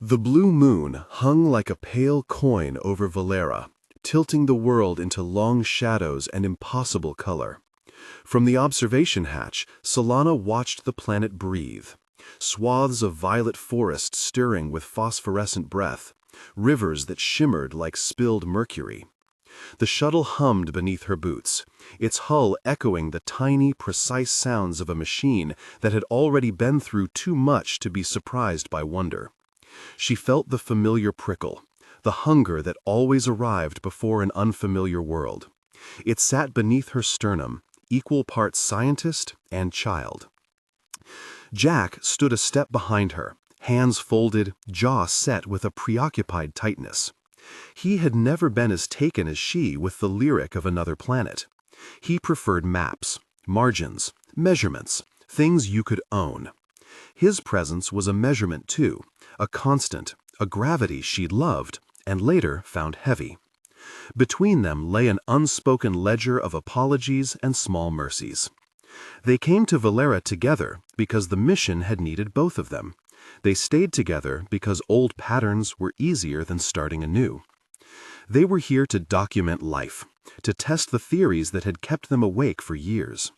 The blue moon hung like a pale coin over Valera, tilting the world into long shadows and impossible color. From the observation hatch, Salana watched the planet breathe. Swaths of violet forest stirring with phosphorescent breath, rivers that shimmered like spilled mercury. The shuttle hummed beneath her boots, its hull echoing the tiny, precise sounds of a machine that had already been through too much to be surprised by wonder. She felt the familiar prickle, the hunger that always arrived before an unfamiliar world. It sat beneath her sternum, equal parts scientist and child. Jack stood a step behind her, hands folded, jaw set with a preoccupied tightness. He had never been as taken as she with the lyric of another planet. He preferred maps, margins, measurements, things you could own. His presence was a measurement too, a constant, a gravity she'd loved, and later found heavy. Between them lay an unspoken ledger of apologies and small mercies. They came to Valera together because the mission had needed both of them. They stayed together because old patterns were easier than starting anew. They were here to document life, to test the theories that had kept them awake for years.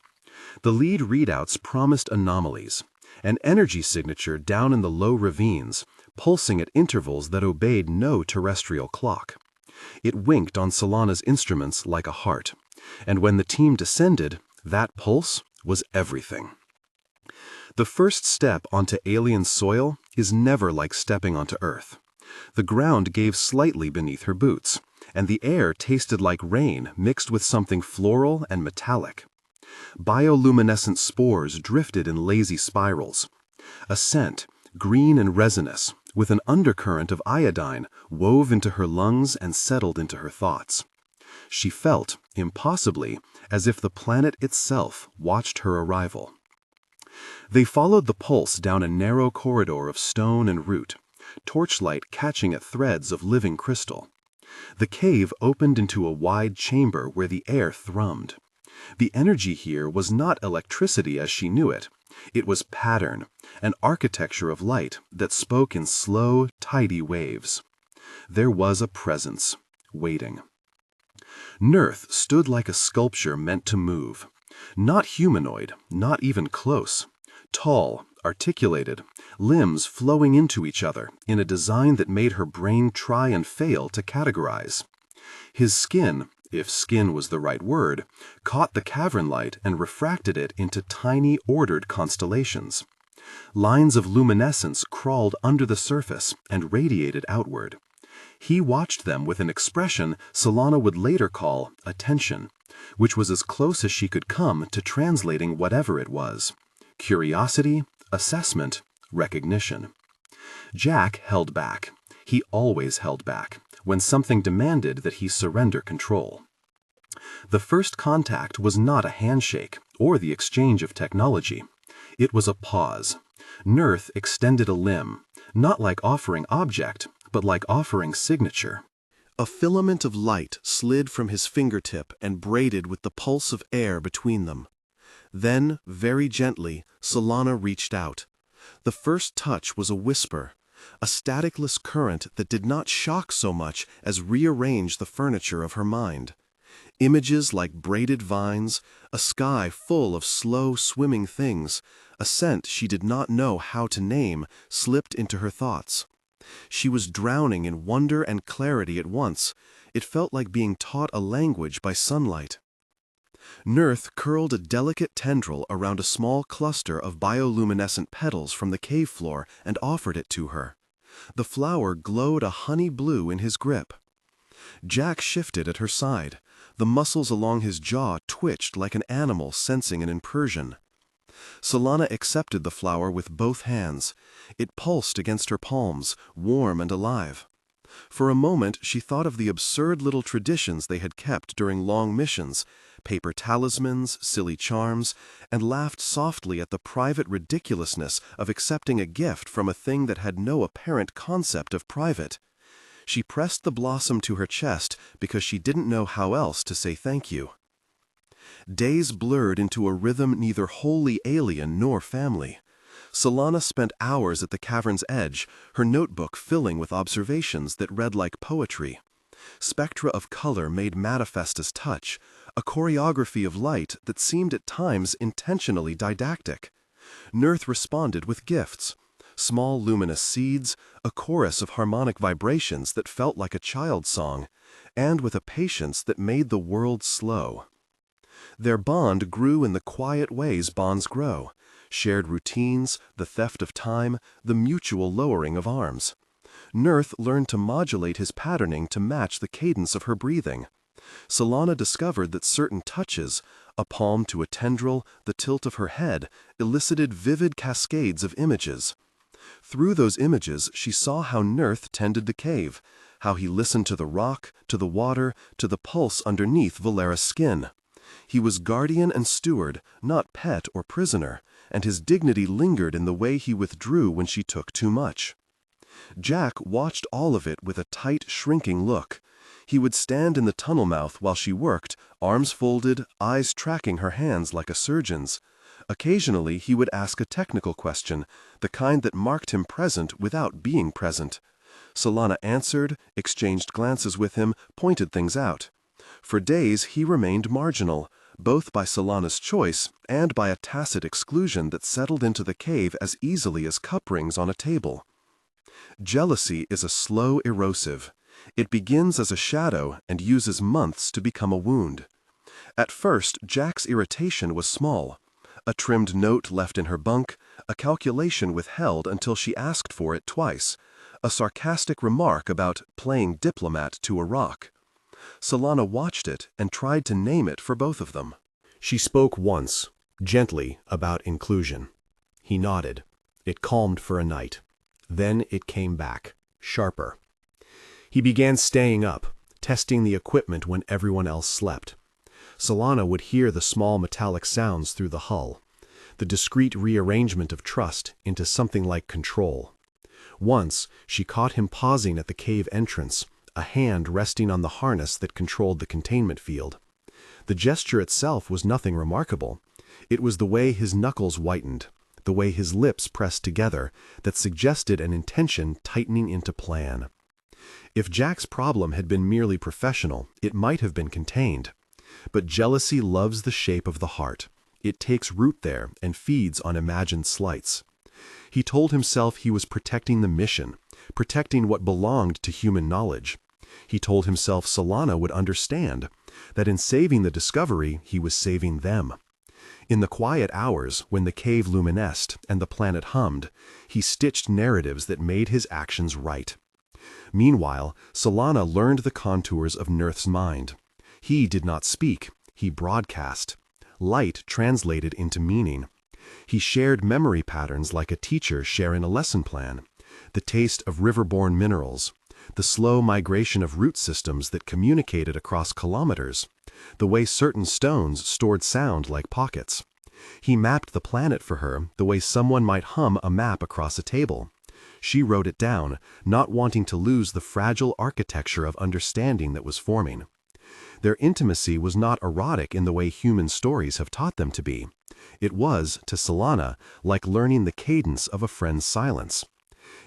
The lead readouts promised anomalies, an energy signature down in the low ravines, pulsing at intervals that obeyed no terrestrial clock. It winked on Salana's instruments like a heart, and when the team descended, that pulse was everything. The first step onto alien soil is never like stepping onto Earth. The ground gave slightly beneath her boots, and the air tasted like rain mixed with something floral and metallic. Bioluminescent spores drifted in lazy spirals. A scent, green and resinous, with an undercurrent of iodine, wove into her lungs and settled into her thoughts. She felt, impossibly, as if the planet itself watched her arrival. They followed the pulse down a narrow corridor of stone and root, torchlight catching at threads of living crystal. The cave opened into a wide chamber where the air thrummed. The energy here was not electricity as she knew it. It was pattern, an architecture of light that spoke in slow, tidy waves. There was a presence, waiting. Nurth stood like a sculpture meant to move. Not humanoid, not even close. Tall, articulated, limbs flowing into each other in a design that made her brain try and fail to categorize. His skin, if skin was the right word, caught the cavern light and refracted it into tiny, ordered constellations. Lines of luminescence crawled under the surface and radiated outward. He watched them with an expression Salana would later call attention, which was as close as she could come to translating whatever it was. Curiosity, assessment, recognition. Jack held back. He always held back, when something demanded that he surrender control. The first contact was not a handshake or the exchange of technology. It was a pause. Nurth extended a limb, not like offering object, but like offering signature. A filament of light slid from his fingertip and braided with the pulse of air between them. Then, very gently, Salana reached out. The first touch was a whisper, a staticless current that did not shock so much as rearrange the furniture of her mind. Images like braided vines, a sky full of slow swimming things, a scent she did not know how to name, slipped into her thoughts. She was drowning in wonder and clarity at once. It felt like being taught a language by sunlight. Nurth curled a delicate tendril around a small cluster of bioluminescent petals from the cave floor and offered it to her. The flower glowed a honey blue in his grip. Jack shifted at her side. The muscles along his jaw twitched like an animal sensing an incursion. Salana accepted the flower with both hands. It pulsed against her palms, warm and alive. For a moment she thought of the absurd little traditions they had kept during long missions, paper talismans, silly charms, and laughed softly at the private ridiculousness of accepting a gift from a thing that had no apparent concept of private. She pressed the blossom to her chest because she didn't know how else to say thank you. Days blurred into a rhythm neither wholly alien nor family. Salana spent hours at the cavern's edge, her notebook filling with observations that read like poetry. Spectra of color made manifest as touch, a choreography of light that seemed at times intentionally didactic. Nurth responded with gifts, small luminous seeds, a chorus of harmonic vibrations that felt like a child's song, and with a patience that made the world slow. Their bond grew in the quiet ways bonds grow, shared routines, the theft of time, the mutual lowering of arms. Nurth learned to modulate his patterning to match the cadence of her breathing. Salana discovered that certain touches, a palm to a tendril, the tilt of her head, elicited vivid cascades of images. Through those images, she saw how Nurth tended the cave, how he listened to the rock, to the water, to the pulse underneath Valera's skin. He was guardian and steward, not pet or prisoner, and his dignity lingered in the way he withdrew when she took too much. Jack watched all of it with a tight, shrinking look. He would stand in the tunnel mouth while she worked, arms folded, eyes tracking her hands like a surgeon's. Occasionally he would ask a technical question, the kind that marked him present without being present. Salana answered, exchanged glances with him, pointed things out. For days he remained marginal, both by Salana's choice and by a tacit exclusion that settled into the cave as easily as cup rings on a table. Jealousy is a slow erosive. It begins as a shadow and uses months to become a wound. At first, Jack's irritation was small. A trimmed note left in her bunk, a calculation withheld until she asked for it twice, a sarcastic remark about playing diplomat to a rock. Salana watched it and tried to name it for both of them. She spoke once, gently, about inclusion. He nodded. It calmed for a night. Then it came back, sharper. He began staying up, testing the equipment when everyone else slept. Salana would hear the small metallic sounds through the hull, the discreet rearrangement of trust into something like control. Once, she caught him pausing at the cave entrance, a hand resting on the harness that controlled the containment field. The gesture itself was nothing remarkable. It was the way his knuckles whitened, the way his lips pressed together, that suggested an intention tightening into plan. If Jack's problem had been merely professional, it might have been contained. But jealousy loves the shape of the heart. It takes root there and feeds on imagined slights. He told himself he was protecting the mission, protecting what belonged to human knowledge. He told himself Salana would understand, that in saving the discovery, he was saving them. In the quiet hours, when the cave luminesced and the planet hummed, he stitched narratives that made his actions right. Meanwhile, Salana learned the contours of Nurth's mind. He did not speak, he broadcast. Light translated into meaning. He shared memory patterns like a teacher sharing a lesson plan, the taste of river-borne minerals, the slow migration of root systems that communicated across kilometers, the way certain stones stored sound like pockets. He mapped the planet for her the way someone might hum a map across a table. She wrote it down, not wanting to lose the fragile architecture of understanding that was forming. Their intimacy was not erotic in the way human stories have taught them to be. It was, to Salana, like learning the cadence of a friend's silence.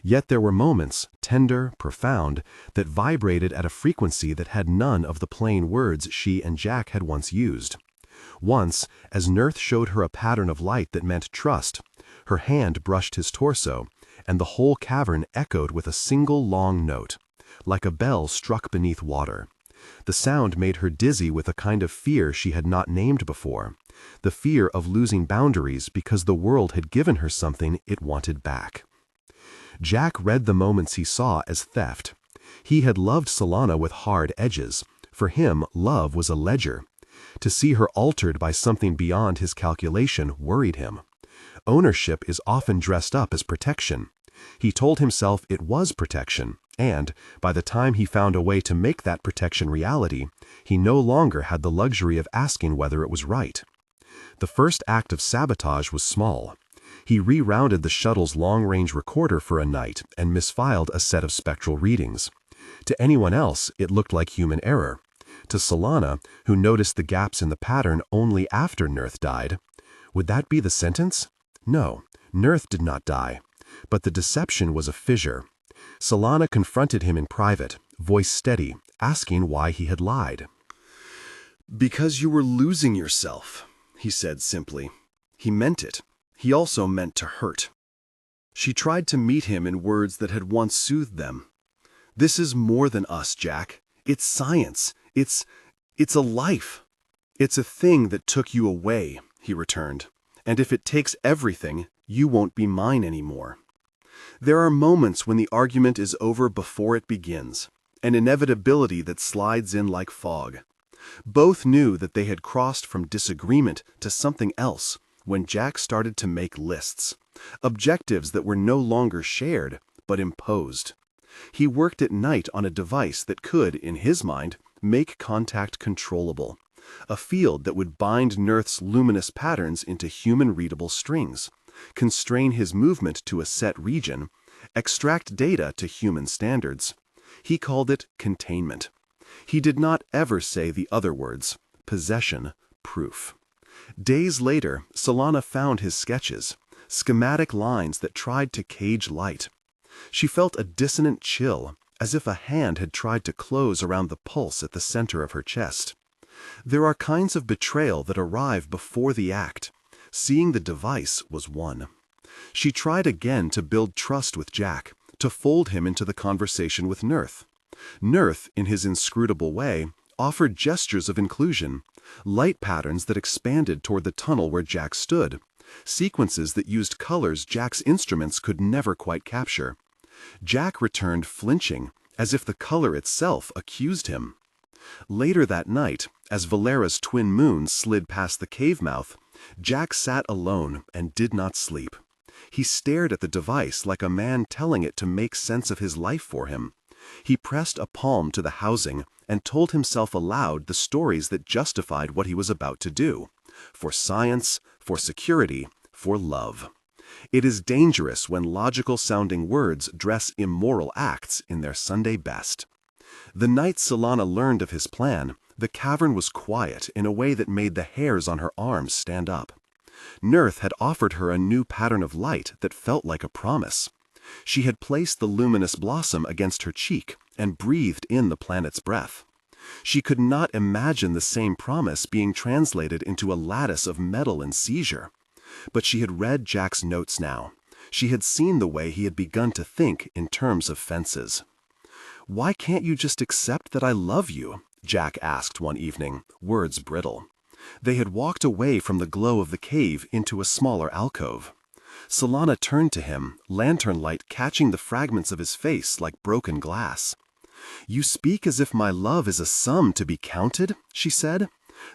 Yet there were moments, tender, profound, that vibrated at a frequency that had none of the plain words she and Jack had once used. Once, as Nurth showed her a pattern of light that meant trust, her hand brushed his torso, and the whole cavern echoed with a single long note, like a bell struck beneath water. The sound made her dizzy with a kind of fear she had not named before, the fear of losing boundaries because the world had given her something it wanted back. Jack read the moments he saw as theft. He had loved Salana with hard edges. For him, love was a ledger. To see her altered by something beyond his calculation worried him. Ownership is often dressed up as protection. He told himself it was protection, and, by the time he found a way to make that protection reality, he no longer had the luxury of asking whether it was right. The first act of sabotage was small. He rerouted the shuttle's long-range recorder for a night and misfiled a set of spectral readings. To anyone else, it looked like human error. To Salana, who noticed the gaps in the pattern only after Nurth died, would that be the sentence? No, Nurth did not die, but the deception was a fissure. Salana confronted him in private, voice steady, asking why he had lied. "Because you were losing yourself," he said simply. He meant it. He also meant to hurt. She tried to meet him in words that had once soothed them. "This is more than us, Jack. It's science. It's a life." "It's a thing that took you away," he returned. "And if it takes everything, you won't be mine anymore." There are moments when the argument is over before it begins, an inevitability that slides in like fog. Both knew that they had crossed from disagreement to something else when Jack started to make lists, objectives that were no longer shared, but imposed. He worked at night on a device that could, in his mind, make contact controllable, a field that would bind Nurth's luminous patterns into human-readable strings, constrain his movement to a set region, extract data to human standards. He called it containment. He did not ever say the other words, possession, proof. Days later, Salana found his sketches, schematic lines that tried to cage light. She felt a dissonant chill, as if a hand had tried to close around the pulse at the center of her chest. There are kinds of betrayal that arrive before the act. Seeing the device was one. She tried again to build trust with Jack, to fold him into the conversation with Nurth. Nurth, in his inscrutable way, offered gestures of inclusion, light patterns that expanded toward the tunnel where Jack stood, sequences that used colors Jack's instruments could never quite capture. Jack returned flinching, as if the color itself accused him. Later that night, as Valera's twin moons slid past the cave mouth, Jack sat alone and did not sleep. He stared at the device like a man telling it to make sense of his life for him. He pressed a palm to the housing and told himself aloud the stories that justified what he was about to do. For science, for security, for love. It is dangerous when logical-sounding words dress immoral acts in their Sunday best. The night Salana learned of his plan, the cavern was quiet in a way that made the hairs on her arms stand up. Nurth had offered her a new pattern of light that felt like a promise. She had placed the luminous blossom against her cheek and breathed in the planet's breath. She could not imagine the same promise being translated into a lattice of metal and seizure. But she had read Jack's notes now. She had seen the way he had begun to think in terms of fences. "Why can't you just accept that I love you?" Jack asked one evening, words brittle. They had walked away from the glow of the cave into a smaller alcove. Salana turned to him, lantern light catching the fragments of his face like broken glass. "You speak as if my love is a sum to be counted," she said.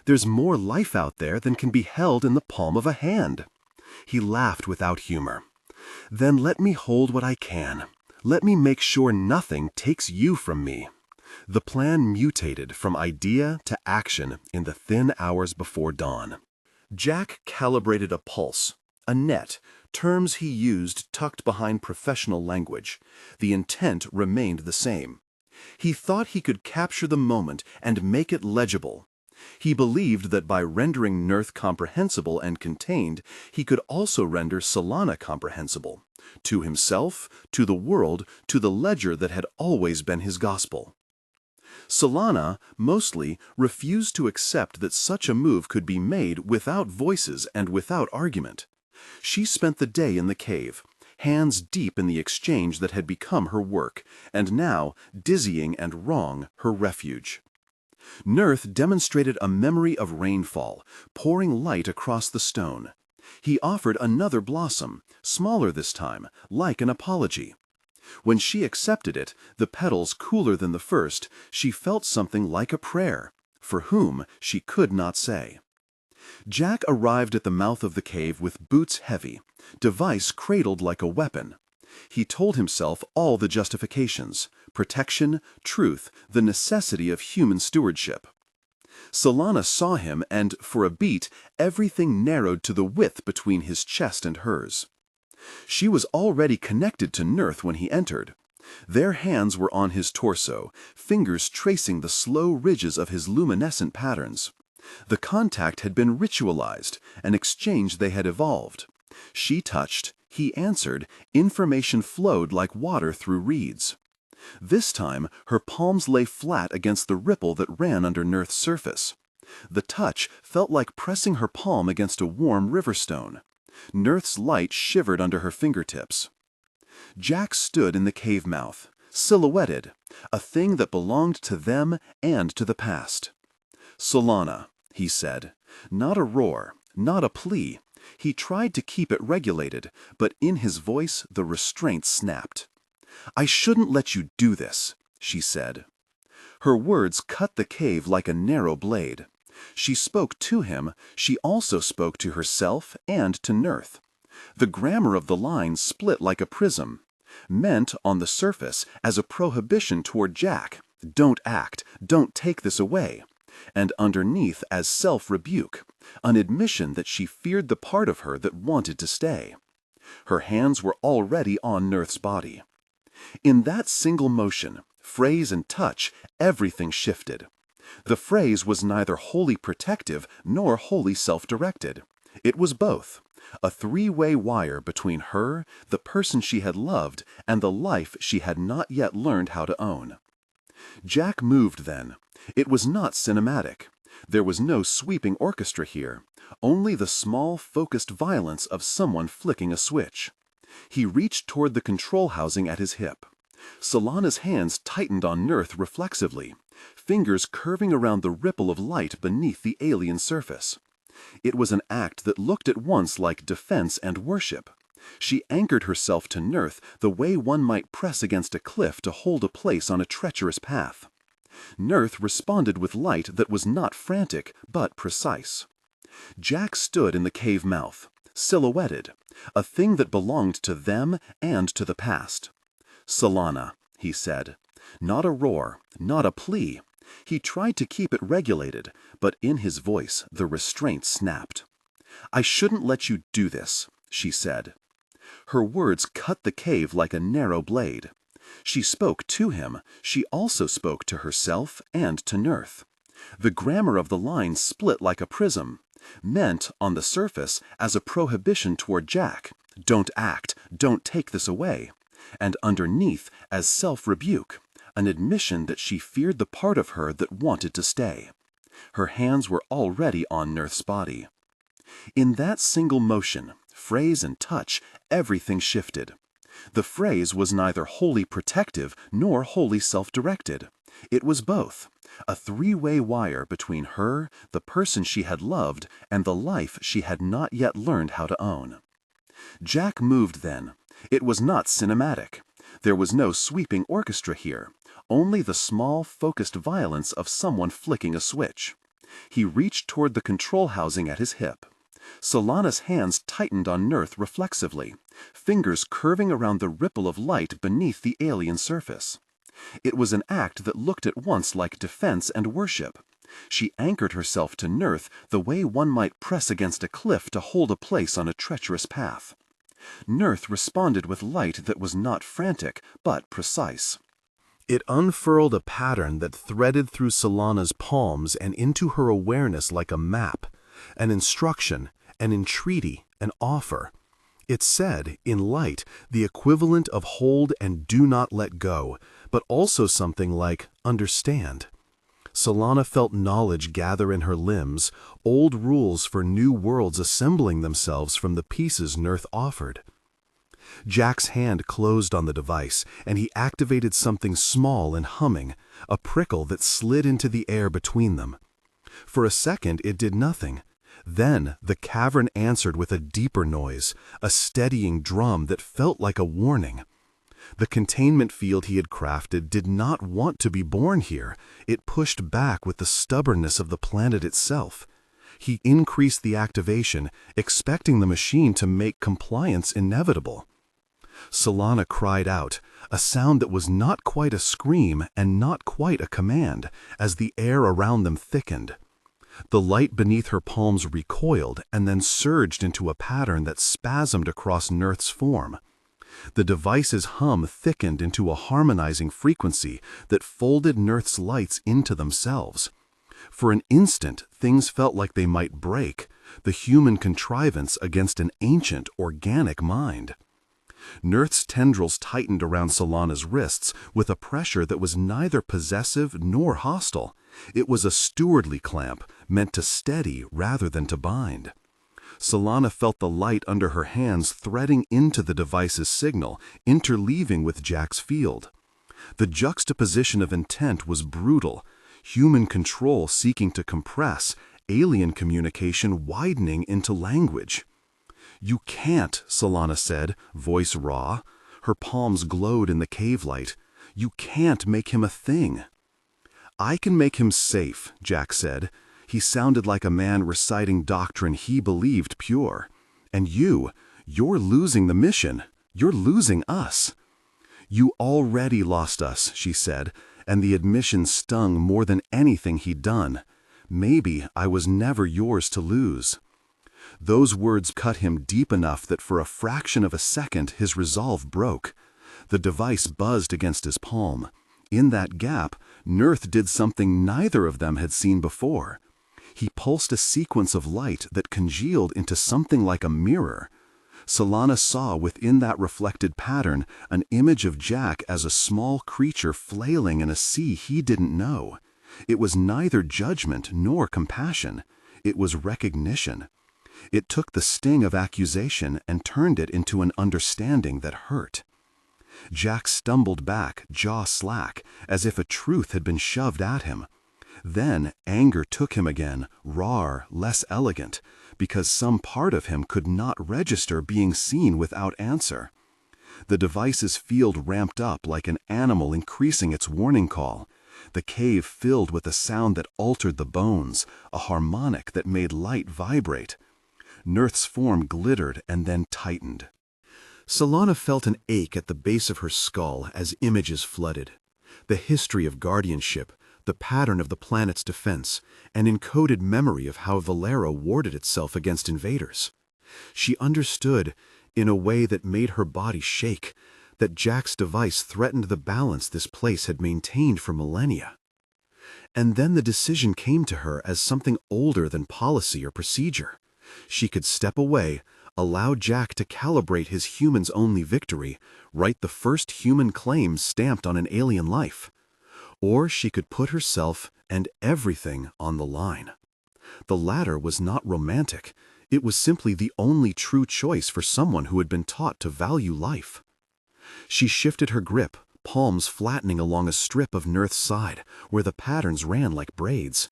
"There's more life out there than can be held in the palm of a hand." He laughed without humor. "Then let me hold what I can. Let me make sure nothing takes you from me." The plan mutated from idea to action in the thin hours before dawn. Jack calibrated a pulse, a net, terms he used tucked behind professional language. The intent remained the same. He thought he could capture the moment and make it legible. He believed that by rendering Nurth comprehensible and contained, he could also render Salana comprehensible. To himself, to the world, to the ledger that had always been his gospel. Salana, mostly, refused to accept that such a move could be made without voices and without argument. She spent the day in the cave, hands deep in the exchange that had become her work, and now, dizzying and wrong, her refuge. Nurth demonstrated a memory of rainfall, pouring light across the stone. He offered another blossom, smaller this time, like an apology. When she accepted it, the petals cooler than the first, she felt something like a prayer, for whom she could not say. Jack arrived at the mouth of the cave with boots heavy, device cradled like a weapon. He told himself all the justifications, protection, truth, the necessity of human stewardship. Salana saw him and, for a beat, everything narrowed to the width between his chest and hers. She was already connected to Nurth when he entered. Their hands were on his torso, fingers tracing the slow ridges of his luminescent patterns. The contact had been ritualized, an exchange they had evolved. She touched, He answered, information flowed like water through reeds. This time, her palms lay flat against the ripple that ran under Nurth's surface. The touch felt like pressing her palm against a warm river stone. Nurth's light shivered under her fingertips. Jack stood in the cave mouth, silhouetted, a thing that belonged to them and to the past. "Salana," he said, not a roar, not a plea. He tried to keep it regulated, but in his voice the restraint snapped. "I shouldn't let you do this," she said. Her words cut the cave like a narrow blade. She spoke to him, she also spoke to herself and to Nurth. The grammar of the line split like a prism, meant on the surface as a prohibition toward Jack, "Don't act, don't take this away," and underneath as self-rebuke, an admission that she feared the part of her that wanted to stay. Her hands were already on Nurth's body. In that single motion, phrase and touch, everything shifted. The phrase was neither wholly protective nor wholly self-directed. It was both, a three-way wire between her, the person she had loved, and the life she had not yet learned how to own. Jack moved then. It was not cinematic. There was no sweeping orchestra here, only the small, focused violence of someone flicking a switch. He reached toward the control housing at his hip. Salana's hands tightened on Nurth reflexively, fingers curving around the ripple of light beneath the alien surface. It was an act that looked at once like defense and worship. She anchored herself to Nurth the way one might press against a cliff to hold a place on a treacherous path. Nurth responded with light that was not frantic, but precise. Jack stood in the cave mouth, silhouetted, a thing that belonged to them and to the past. "Salana," he said. Not a roar, not a plea. He tried to keep it regulated, but in his voice the restraint snapped. "I shouldn't let you do this," she said. Her words cut the cave like a narrow blade. She spoke to him, she also spoke to herself and to Nurth. The grammar of the line split like a prism, meant, on the surface, as a prohibition toward Jack, "Don't act, don't take this away," and underneath as self-rebuke, an admission that she feared the part of her that wanted to stay. Her hands were already on Nurth's body. In that single motion, phrase and touch, everything shifted. The phrase was neither wholly protective nor wholly self-directed. It was both, a three-way wire between her, the person she had loved, and the life she had not yet learned how to own. Jack moved then. It was not cinematic. There was no sweeping orchestra here, only the small, focused violence of someone flicking a switch. He reached toward the control housing at his hip. Salana's hands tightened on Nurth reflexively, fingers curving around the ripple of light beneath the alien surface. It was an act that looked at once like defense and worship. She anchored herself to Nurth the way one might press against a cliff to hold a place on a treacherous path. Nurth responded with light that was not frantic, but precise. It unfurled a pattern that threaded through Salana's palms and into her awareness like a map, an instruction, an entreaty, an offer. It said, in light, the equivalent of hold and do not let go, but also something like understand. Salana felt knowledge gather in her limbs, old rules for new worlds assembling themselves from the pieces Nurth offered. Jack's hand closed on the device, and he activated something small and humming, a prickle that slid into the air between them. For a second it did nothing. Then the cavern answered with a deeper noise, a steadying drum that felt like a warning. The containment field he had crafted did not want to be born here. It pushed back with the stubbornness of the planet itself. He increased the activation, expecting the machine to make compliance inevitable. Salana cried out, a sound that was not quite a scream and not quite a command, as the air around them thickened. The light beneath her palms recoiled and then surged into a pattern that spasmed across Nurth's form. The device's hum thickened into a harmonizing frequency that folded Nurth's lights into themselves. For an instant, things felt like they might break, the human contrivance against an ancient, organic mind. Nurth's tendrils tightened around Salana's wrists with a pressure that was neither possessive nor hostile. It was a stewardly clamp, meant to steady rather than to bind. Salana felt the light under her hands threading into the device's signal, interleaving with Jack's field. The juxtaposition of intent was brutal, human control seeking to compress, alien communication widening into language. "You can't," Salana said, voice raw. Her palms glowed in the cave light. "You can't make him a thing." "I can make him safe," Jack said. He sounded like a man reciting doctrine he believed pure. "And you're losing the mission. You're losing us." "You already lost us," she said, and the admission stung more than anything he'd done. "Maybe I was never yours to lose." Those words cut him deep enough that for a fraction of a second his resolve broke. The device buzzed against his palm. In that gap, Nurth did something neither of them had seen before. He pulsed a sequence of light that congealed into something like a mirror. Salana saw within that reflected pattern an image of Jack as a small creature flailing in a sea he didn't know. It was neither judgment nor compassion. It was recognition. It took the sting of accusation and turned it into an understanding that hurt. Jack stumbled back, jaw slack, as if a truth had been shoved at him. Then anger took him again, rawer, less elegant, because some part of him could not register being seen without answer. The device's field ramped up like an animal increasing its warning call. The cave filled with a sound that altered the bones, a harmonic that made light vibrate. Nurth's form glittered and then tightened. Salana felt an ache at the base of her skull as images flooded. The history of guardianship, the pattern of the planet's defense, an encoded memory of how Valera warded itself against invaders. She understood, in a way that made her body shake, that Jack's device threatened the balance this place had maintained for millennia. And then the decision came to her as something older than policy or procedure. She could step away, allow Jack to calibrate his human's only victory, write the first human claim stamped on an alien life. Or she could put herself and everything on the line. The latter was not romantic. It was simply the only true choice for someone who had been taught to value life. She shifted her grip, palms flattening along a strip of Nurth's side, where the patterns ran like braids.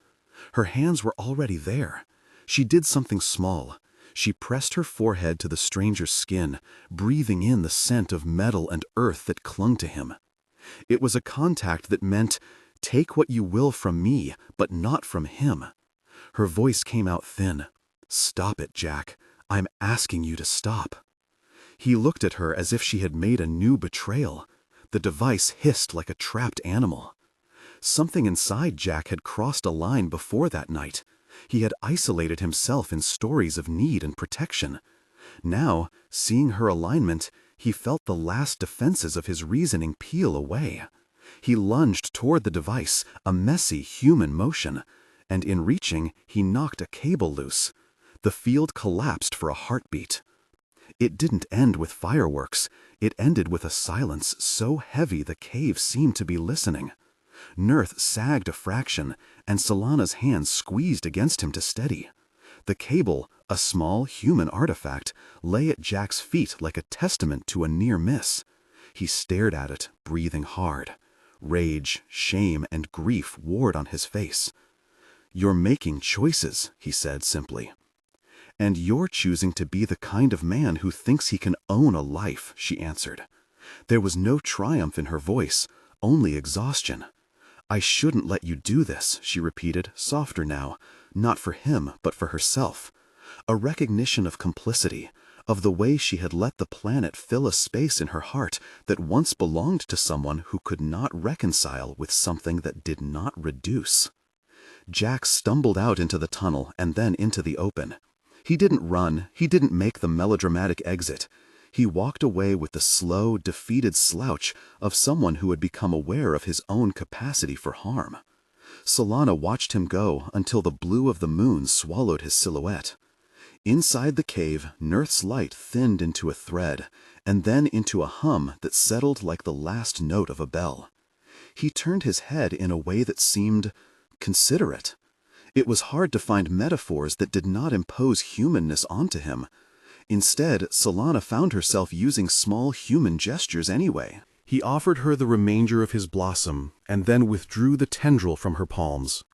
Her hands were already there. She did something small. She pressed her forehead to the stranger's skin, breathing in the scent of metal and earth that clung to him. It was a contact that meant, "Take what you will from me, but not from him." Her voice came out thin. "Stop it, Jack. I'm asking you to stop." He looked at her as if she had made a new betrayal. The device hissed like a trapped animal. Something inside Jack had crossed a line before that night. He had isolated himself in stories of need and protection. Now, seeing her alignment, he felt the last defenses of his reasoning peel away. He lunged toward the device, a messy human motion, and in reaching, he knocked a cable loose. The field collapsed for a heartbeat. It didn't end with fireworks. It ended with a silence so heavy the cave seemed to be listening. Nurth sagged a fraction, and Salana's hands squeezed against him to steady. The cable, a small human artifact, lay at Jack's feet like a testament to a near miss. He stared at it, breathing hard. Rage, shame, and grief warred on his face. "You're making choices," he said simply. "And you're choosing to be the kind of man who thinks he can own a life," she answered. There was no triumph in her voice, only exhaustion. "I shouldn't let you do this," she repeated, softer now, not for him, but for herself. A recognition of complicity, of the way she had let the planet fill a space in her heart that once belonged to someone who could not reconcile with something that did not reduce. Jack stumbled out into the tunnel and then into the open. He didn't run, he didn't make the melodramatic exit. He walked away with the slow, defeated slouch of someone who had become aware of his own capacity for harm. Salana watched him go until the blue of the moon swallowed his silhouette. Inside the cave, Nurth's light thinned into a thread, and then into a hum that settled like the last note of a bell. He turned his head in a way that seemed considerate. It was hard to find metaphors that did not impose humanness onto him. Instead, Salana found herself using small human gestures anyway. He offered her the remainder of his blossom, and then withdrew the tendril from her palms.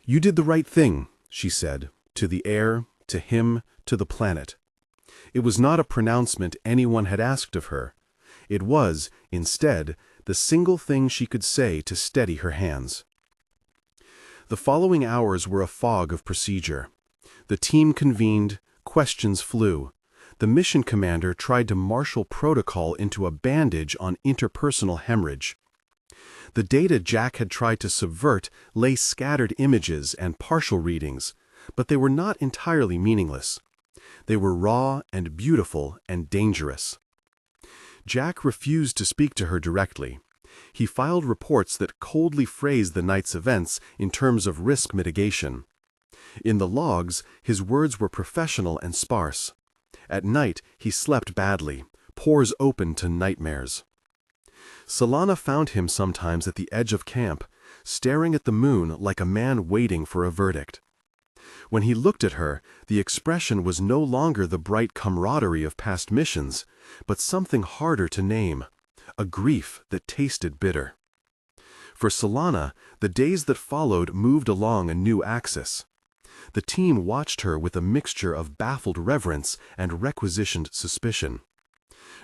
"You did the right thing," she said, to the air, to him, to the planet. It was not a pronouncement anyone had asked of her. It was, instead, the single thing she could say to steady her hands. The following hours were a fog of procedure. The team convened, questions flew. The mission commander tried to marshal protocol into a bandage on interpersonal hemorrhage. The data Jack had tried to subvert lay scattered images and partial readings, but they were not entirely meaningless. They were raw and beautiful and dangerous. Jack refused to speak to her directly. He filed reports that coldly phrased the night's events in terms of risk mitigation. In the logs, his words were professional and sparse. At night, he slept badly, pores open to nightmares. Salana found him sometimes at the edge of camp, staring at the moon like a man waiting for a verdict. When he looked at her, the expression was no longer the bright camaraderie of past missions, but something harder to name, a grief that tasted bitter. For Salana, the days that followed moved along a new axis. The team watched her with a mixture of baffled reverence and requisitioned suspicion.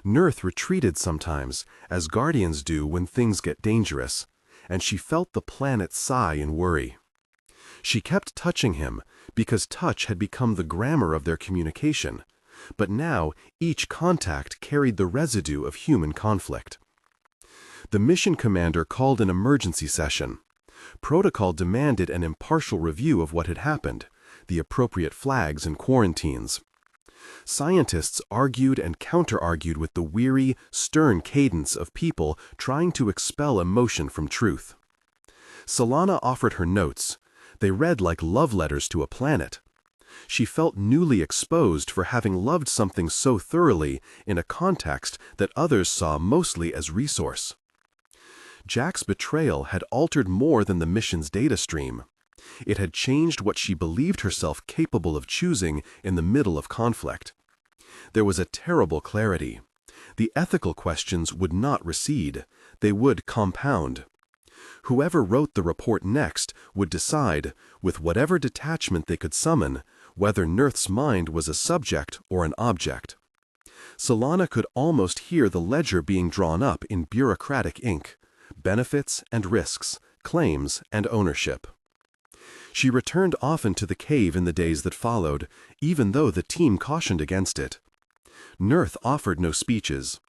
Nurth retreated sometimes, as guardians do when things get dangerous, and she felt the planet sigh in worry. She kept touching him, because touch had become the grammar of their communication, but now each contact carried the residue of human conflict. The mission commander called an emergency session. Protocol demanded an impartial review of what had happened, the appropriate flags and quarantines. Scientists argued and counter-argued with the weary, stern cadence of people trying to expel emotion from truth. Salana offered her notes. They read like love letters to a planet. She felt newly exposed for having loved something so thoroughly in a context that others saw mostly as resource. Jack's betrayal had altered more than the mission's data stream. It had changed what she believed herself capable of choosing in the middle of conflict. There was a terrible clarity. The ethical questions would not recede. They would compound. Whoever wrote the report next would decide, with whatever detachment they could summon, whether Nurth's mind was a subject or an object. Salana could almost hear the ledger being drawn up in bureaucratic ink, benefits and risks, claims and ownership. She returned often to the cave in the days that followed, even though the team cautioned against it. Nurth offered no speeches.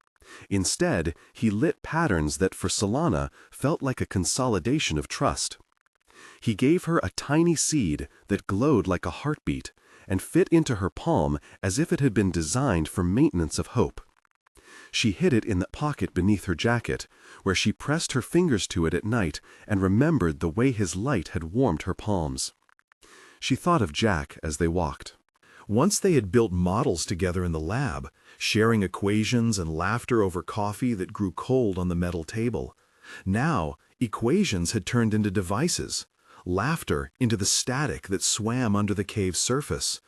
Instead, he lit patterns that for Salana felt like a consolidation of trust. He gave her a tiny seed that glowed like a heartbeat and fit into her palm as if it had been designed for maintenance of hope. She hid it in the pocket beneath her jacket, where she pressed her fingers to it at night and remembered the way his light had warmed her palms. She thought of Jack as they walked. Once they had built models together in the lab, sharing equations and laughter over coffee that grew cold on the metal table. Now, equations had turned into devices, laughter into the static that swam under the cave's surface.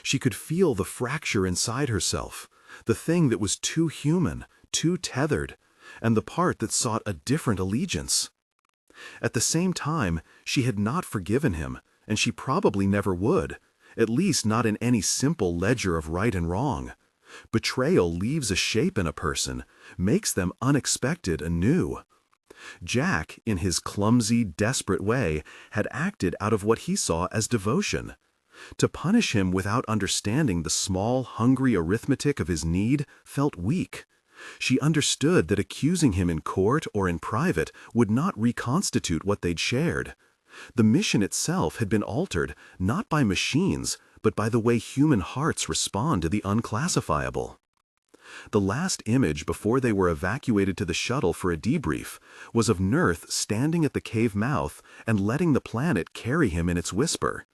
She could feel the fracture inside herself, the thing that was too human, too tethered, and the part that sought a different allegiance. At the same time, she had not forgiven him, and she probably never would, at least not in any simple ledger of right and wrong. Betrayal leaves a shape in a person, makes them unexpected anew. Jack, in his clumsy, desperate way, had acted out of what he saw as devotion. To punish him without understanding the small, hungry arithmetic of his need felt weak. She understood that accusing him in court or in private would not reconstitute what they'd shared. The mission itself had been altered, not by machines, but by the way human hearts respond to the unclassifiable. The last image before they were evacuated to the shuttle for a debrief was of Nurth standing at the cave mouth and letting the planet carry him in its whisper.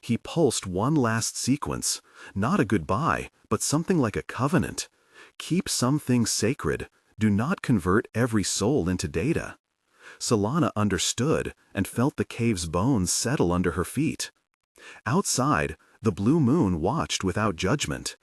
He pulsed one last sequence, not a goodbye, but something like a covenant. Keep some things sacred. Do not convert every soul into data. Salana understood and felt the cave's bones settle under her feet. Outside, the blue moon watched without judgment.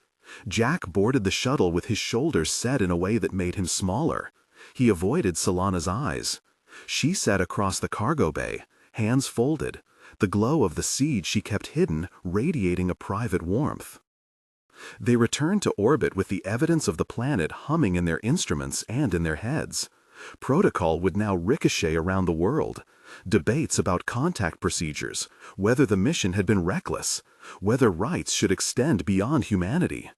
Jack boarded the shuttle with his shoulders set in a way that made him smaller. He avoided Salana's eyes. She sat across the cargo bay, hands folded, the glow of the seed she kept hidden radiating a private warmth. They returned to orbit with the evidence of the planet humming in their instruments and in their heads. Protocol would now ricochet around the world. Debates about contact procedures, whether the mission had been reckless, whether rights should extend beyond humanity.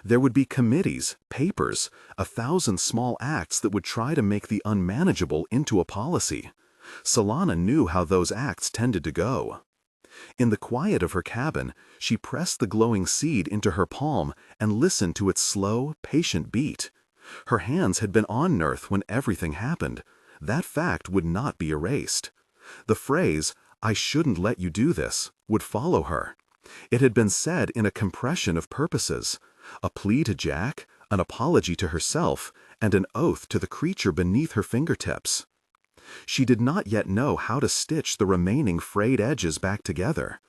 There would be committees, papers, 1,000 small acts that would try to make the unmanageable into a policy. Salana knew how those acts tended to go. In the quiet of her cabin, she pressed the glowing seed into her palm and listened to its slow, patient beat. Her hands had been on Earth when everything happened. That fact would not be erased. The phrase, "I shouldn't let you do this," would follow her. It had been said in a compression of purposes, a plea to Jack, an apology to herself, and an oath to the creature beneath her fingertips. She did not yet know how to stitch the remaining frayed edges back together.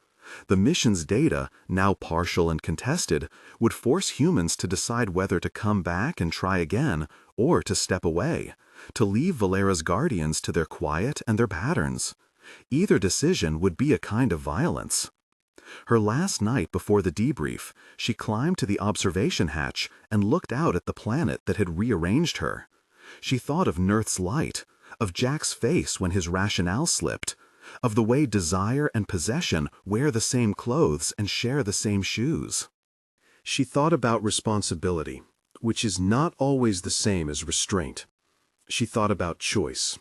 The mission's data, now partial and contested, would force humans to decide whether to come back and try again, or to step away, to leave Valera's guardians to their quiet and their patterns. Either decision would be a kind of violence. Her last night before the debrief, she climbed to the observation hatch and looked out at the planet that had rearranged her. She thought of Nurth's light, of Jack's face when his rationale slipped, of the way desire and possession wear the same clothes and share the same shoes. She thought about responsibility, which is not always the same as restraint. She thought about choice.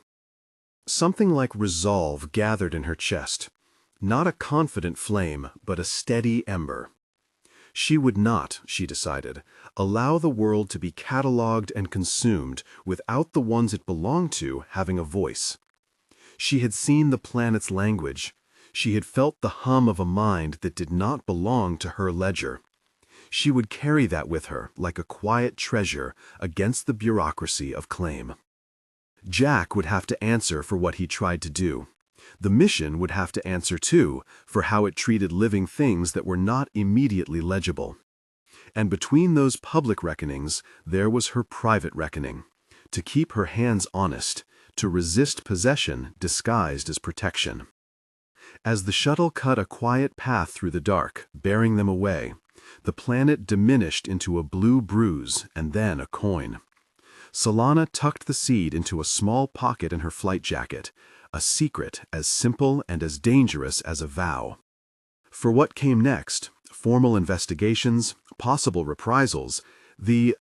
Something like resolve gathered in her chest. Not a confident flame, but a steady ember. She would not, she decided, allow the world to be catalogued and consumed without the ones it belonged to having a voice. She had seen the planet's language. She had felt the hum of a mind that did not belong to her ledger. She would carry that with her like a quiet treasure against the bureaucracy of claim. Jack would have to answer for what he tried to do. The mission would have to answer, too, for how it treated living things that were not immediately legible. And between those public reckonings, there was her private reckoning. To keep her hands honest, to resist possession disguised as protection. As the shuttle cut a quiet path through the dark, bearing them away, the planet diminished into a blue bruise and then a coin. Salana tucked the seed into a small pocket in her flight jacket, a secret as simple and as dangerous as a vow. For what came next, formal investigations, possible reprisals, the